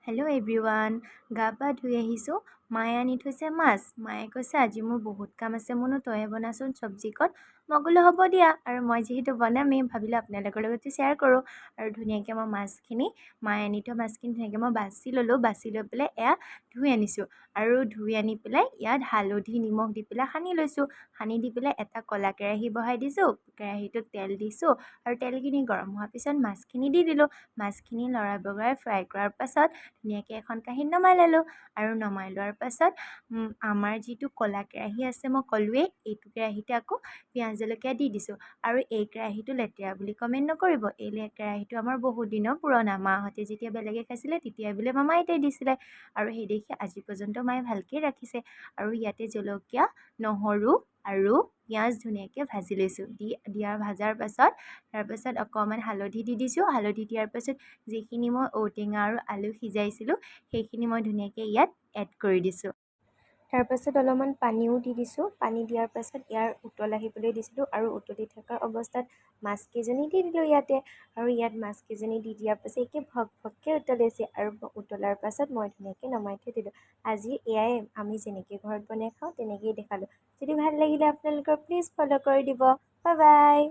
Hello' everyone. গা পা ধুই আহিছোঁ। মায়ে আনি থৈছে মাছ। মায়ে কৈছে আজি মোৰ বহুত কাম আছে, মনো তয়ে বনাচোন চব্জিকণ। মই বোলো হ'ব দিয়া, আৰু মই যিহেতু বনামেই ভাবিলোঁ আপোনালোকৰ লগতো শ্বেয়াৰ কৰোঁ। আৰু ধুনীয়াকৈ মই মাছখিনি, মায়ে আনি থোৱা মাছখিনি ধুনীয়াকৈ মই বাছি ল'লোঁ। বাছি লৈ পেলাই এয়া ধুই আনিছোঁ। আৰু ধুই আনি পেলাই ইয়াত হালধি নিমখ দি পেলাই সানি লৈছোঁ। সানি দি পেলাই এটা ক'লা কেৰাহী বহাই দিছোঁ। কেৰাহীটোত তেল দিছোঁ আৰু তেলখিনি গৰম হোৱাৰ পিছত মাছখিনি দি দিলোঁ। মাছখিনি লৰাই বগৰাই ফ্ৰাই কৰাৰ পাছত ধুনীয়াকৈ এখন কাঁহীত নমাই ল'লোঁ। আৰু নমাই লোৱাৰ পাছত আমাৰ যিটো ক'লা কেৰাহী আছে, মই ক'লোৱেই এইটো কেৰাহীতে আকৌ পিঁয়াজ জলকীয়া দি দিছোঁ। আৰু এই কেৰাহীটো লেতেৰা বুলি কমেণ্ট নকৰিব। এই কেৰাহীটো আমাৰ বহুত দিনৰ পুৰণা। মাহঁতে যেতিয়া বেলেগে খাইছিলে তেতিয়াই বোলে মামাই এটাই দিছিলে, আৰু সেই দেখি আজি পৰ্যন্ত মায়ে ভালকৈ ৰাখিছে। আৰু ইয়াতে জলকীয়া, নহৰু আৰু পিঁয়াজ ধুনীয়াকৈ ভাজি লৈছোঁ। ভাজাৰ পাছত তাৰপাছত অকণমান হালধি দি দিছোঁ। হালধি দিয়াৰ পাছত যিখিনি মই ঔটেঙা আৰু আলু সিজাইছিলোঁ সেইখিনি মই ধুনীয়াকৈ ইয়াত এড কৰি দিছোঁ। তাৰপাছত অলপমান পানীও দি দিছোঁ। পানী দিয়াৰ পাছত ইয়াৰ উতল আহিবলৈ দিছিলোঁ, আৰু উতলি থকাৰ অৱস্থাত মাছকেইজনী দি দিলোঁ ইয়াতে। আৰু ইয়াত মাছকেইজনী দি দিয়াৰ পাছত একে ভক ভককৈ উতলাইছে, আৰু উতলাৰ পাছত মই ধুনীয়াকৈ নমাই থৈ দিলোঁ। আজি এয়াই আমি যেনেকৈ ঘৰত বনাই খাওঁ তেনেকেই দেখালোঁ। যদি ভাল লাগিলে আপোনালোকৰ প্লিজ ফ'ল' কৰি দিব। Bye bye.